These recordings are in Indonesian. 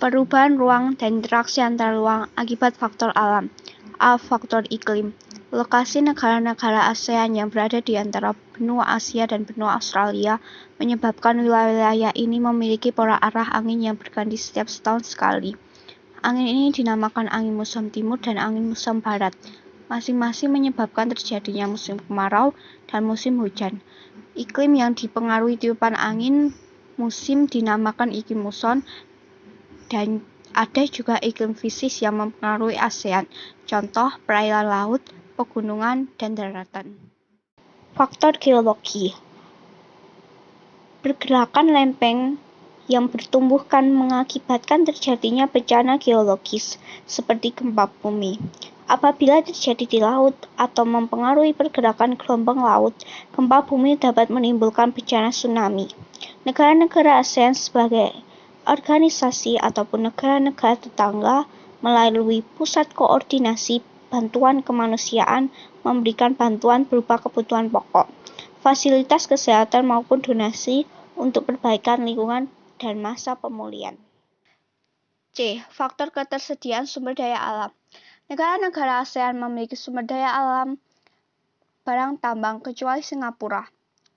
Perubahan ruang dan interaksi antar ruang akibat faktor alam. A. Faktor iklim. Lokasi negara-negara ASEAN yang berada di antara benua Asia dan benua Australia menyebabkan wilayah ini memiliki pola arah angin yang berganti setiap setahun sekali. Angin ini dinamakan angin muson timur dan angin muson barat. Masing-masing menyebabkan terjadinya musim kemarau dan musim hujan. Iklim yang dipengaruhi tiupan angin musim dinamakan iklim muson, dan ada juga iklim fisik yang mempengaruhi ASEAN, contoh perairan laut, pegunungan, dan daratan. Faktor geologi. Pergerakan lempeng yang bertumbuhkan mengakibatkan terjadinya bencana geologis, seperti gempa bumi. Apabila terjadi di laut atau mempengaruhi pergerakan gelombang laut, gempa bumi dapat menimbulkan bencana tsunami. Negara-negara ASEAN sebagai organisasi ataupun negara-negara tetangga melalui Pusat Koordinasi Bantuan Kemanusiaan memberikan bantuan berupa kebutuhan pokok, fasilitas kesehatan maupun donasi untuk perbaikan lingkungan dan masa pemulihan. C. Faktor ketersediaan sumber daya alam. Negara-negara ASEAN memiliki sumber daya alam barang tambang kecuali Singapura.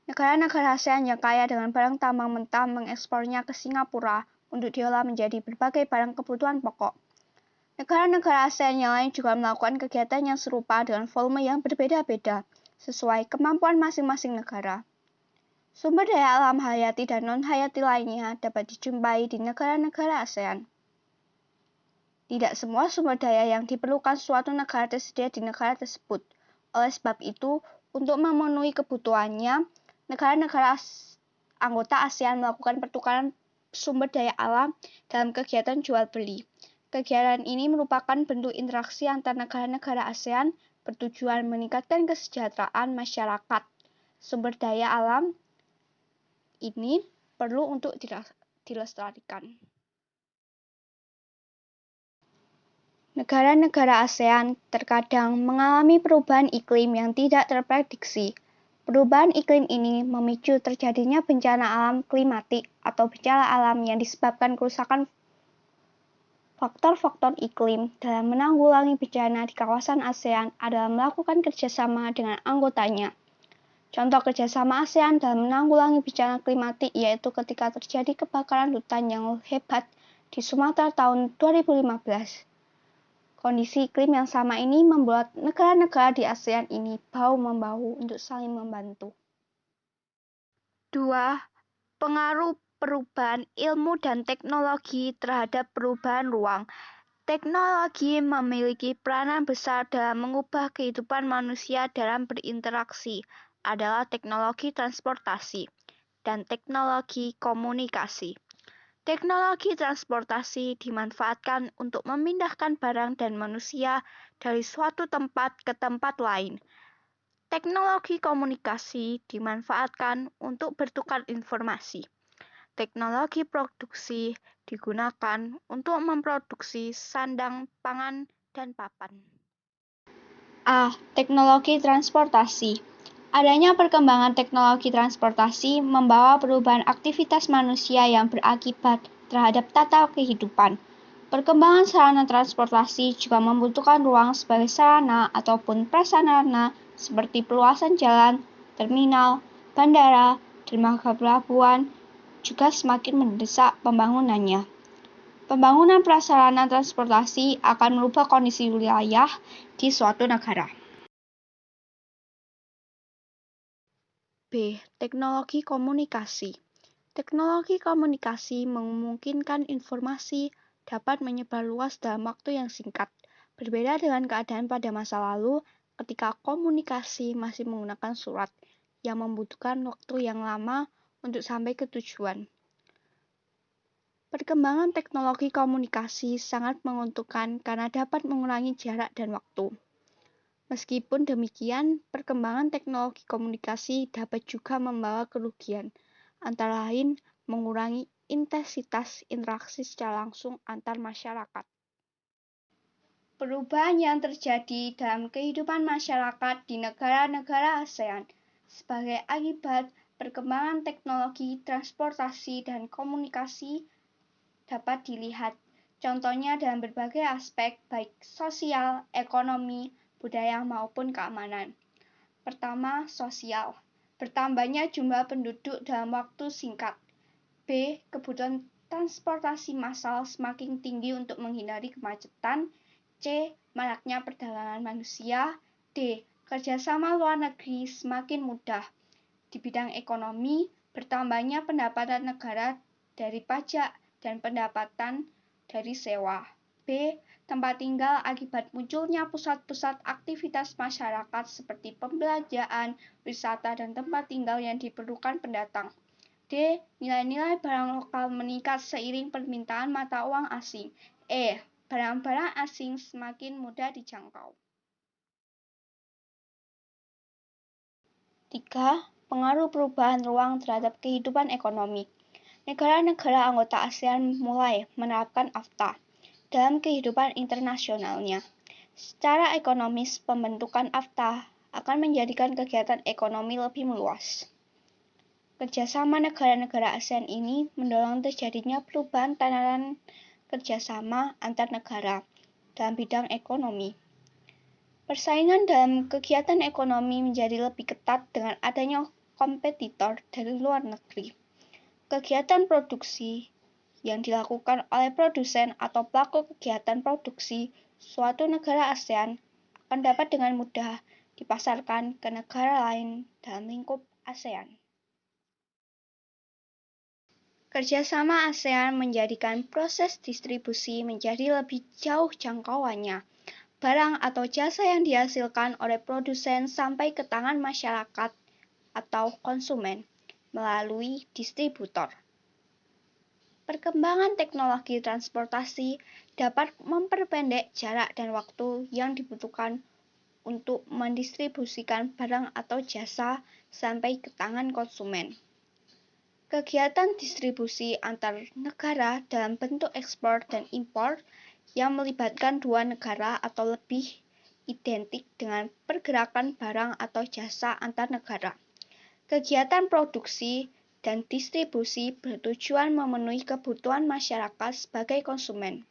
Negara-negara ASEAN yang kaya dengan barang tambang mentah mengekspornya ke Singapura untuk diolah menjadi berbagai barang kebutuhan pokok. Negara-negara ASEAN yang lain juga melakukan kegiatan yang serupa dengan volume yang berbeda-beda, sesuai kemampuan masing-masing negara. Sumber daya alam hayati dan non-hayati lainnya dapat dijumpai di negara-negara ASEAN. Tidak semua sumber daya yang diperlukan suatu negara tersedia di negara tersebut. Oleh sebab itu, untuk memenuhi kebutuhannya, negara-negara anggota ASEAN melakukan pertukaran sumber daya alam dalam kegiatan jual beli. Kegiatan ini merupakan bentuk interaksi antar negara-negara ASEAN bertujuan meningkatkan kesejahteraan masyarakat. Sumber daya alam ini perlu untuk dilestarikan. Negara-negara ASEAN terkadang mengalami perubahan iklim yang tidak terprediksi. Perubahan iklim ini memicu terjadinya bencana alam klimatik atau bencana alam yang disebabkan kerusakan faktor-faktor iklim. Dalam menanggulangi bencana di kawasan ASEAN adalah melakukan kerjasama dengan anggotanya. Contoh kerjasama ASEAN dalam menanggulangi bencana klimatik yaitu ketika terjadi kebakaran hutan yang hebat di Sumatera tahun 2015. Kondisi iklim yang sama ini membuat negara-negara di ASEAN ini bahu-membahu untuk saling membantu. 2. Pengaruh perubahan ilmu dan teknologi terhadap perubahan ruang. Teknologi memiliki peranan besar dalam mengubah kehidupan manusia dalam berinteraksi, adalah teknologi transportasi dan teknologi komunikasi. Teknologi transportasi dimanfaatkan untuk memindahkan barang dan manusia dari suatu tempat ke tempat lain. Teknologi komunikasi dimanfaatkan untuk bertukar informasi. Teknologi produksi digunakan untuk memproduksi sandang, pangan, dan papan. A. Teknologi transportasi. Adanya perkembangan teknologi transportasi membawa perubahan aktivitas manusia yang berakibat terhadap tata kehidupan. Perkembangan sarana transportasi juga membutuhkan ruang sebagai sarana ataupun prasarana seperti perluasan jalan, terminal, bandara, dermaga pelabuhan, juga semakin mendesak pembangunannya. Pembangunan prasarana transportasi akan merubah kondisi wilayah di suatu negara. B. Teknologi komunikasi. Teknologi komunikasi memungkinkan informasi dapat menyebar luas dalam waktu yang singkat. Berbeda dengan keadaan pada masa lalu ketika komunikasi masih menggunakan surat yang membutuhkan waktu yang lama untuk sampai ke tujuan. Perkembangan teknologi komunikasi sangat menguntungkan karena dapat mengurangi jarak dan waktu. Meskipun demikian, perkembangan teknologi komunikasi dapat juga membawa kerugian, antara lain mengurangi intensitas interaksi secara langsung antar masyarakat. Perubahan yang terjadi dalam kehidupan masyarakat di negara-negara ASEAN sebagai akibat perkembangan teknologi transportasi dan komunikasi dapat dilihat Contohnya dalam berbagai aspek baik sosial, ekonomi, budaya maupun keamanan. Pertama, sosial. Bertambahnya jumlah penduduk dalam waktu singkat. B. Kebutuhan transportasi massal semakin tinggi untuk menghindari kemacetan. C. Maraknya perdagangan manusia. D. Kerjasama luar negeri semakin mudah. Di bidang ekonomi, bertambahnya pendapatan negara dari pajak dan pendapatan dari sewa. B. Tempat tinggal akibat munculnya pusat-pusat aktivitas masyarakat seperti pembelanjaan, wisata, dan tempat tinggal yang diperlukan pendatang. D. Nilai-nilai barang lokal meningkat seiring permintaan mata uang asing. E. Barang-barang asing semakin mudah dijangkau. 3. Pengaruh perubahan ruang terhadap kehidupan ekonomi. Negara-negara anggota ASEAN mulai menerapkan AFTA dalam kehidupan internasionalnya. Secara ekonomis, pembentukan AFTA akan menjadikan kegiatan ekonomi lebih meluas. Kerjasama negara-negara ASEAN ini mendorong terjadinya perubahan tatanan kerjasama antar negara dalam bidang ekonomi. Persaingan dalam kegiatan ekonomi menjadi lebih ketat dengan adanya kompetitor dari luar negeri. Kegiatan produksi yang dilakukan oleh produsen atau pelaku kegiatan produksi suatu negara ASEAN akan dapat dengan mudah dipasarkan ke negara lain dalam lingkup ASEAN. Kerjasama ASEAN menjadikan proses distribusi menjadi lebih jauh jangkauannya. Barang atau jasa yang dihasilkan oleh produsen sampai ke tangan masyarakat atau konsumen melalui distributor. Perkembangan teknologi transportasi dapat memperpendek jarak dan waktu yang dibutuhkan untuk mendistribusikan barang atau jasa sampai ke tangan konsumen. Kegiatan distribusi antar negara dalam bentuk ekspor dan impor yang melibatkan dua negara atau lebih identik dengan pergerakan barang atau jasa antar negara. Kegiatan produksi dan distribusi bertujuan memenuhi kebutuhan masyarakat sebagai konsumen.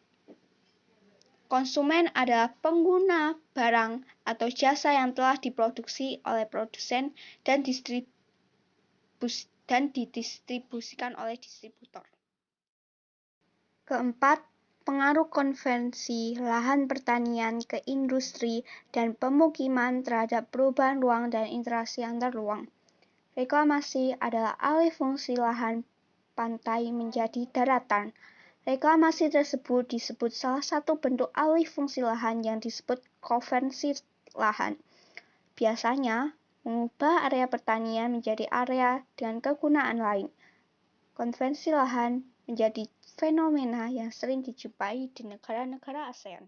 Konsumen adalah pengguna barang atau jasa yang telah diproduksi oleh produsen dan didistribusikan oleh distributor. Keempat, pengaruh konvensi lahan pertanian ke industri dan pemukiman terhadap perubahan ruang dan interaksi antar ruang. Reklamasi adalah alih fungsi lahan pantai menjadi daratan. Reklamasi tersebut disebut salah satu bentuk alih fungsi lahan yang disebut konversi lahan. Biasanya, mengubah area pertanian menjadi area dengan kegunaan lain. Konversi lahan menjadi fenomena yang sering dijumpai di negara-negara ASEAN.